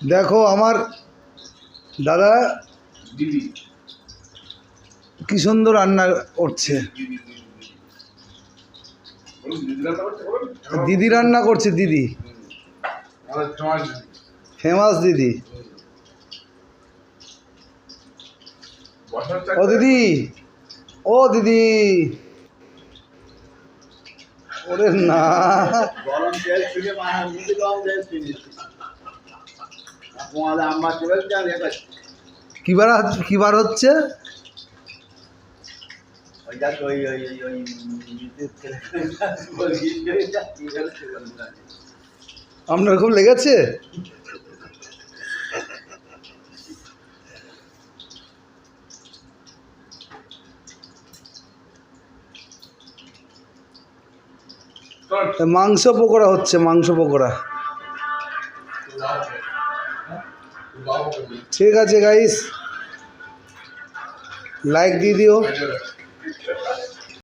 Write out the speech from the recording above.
দেখো আমার দাদা দিদি কি সুন্দর রান্না করছে। দিদি রান্না করছে, দিদি ফেমাস দিদি। ও দিদি, ও দিদি, ওরে না, গরম তেল ছিটে মাথার মধ্যে গরম তেল ছিটে আপনাদের আম্মা চলে যান কিবার হচ্ছে ওইটা ওই ওই ওই ওই আপনার খুব লেগেছে? মাংস পকোড়া হচ্ছে, মাংস পকোড়া। ঠিক আছে গাইস, লাইক দিয়ে দিও।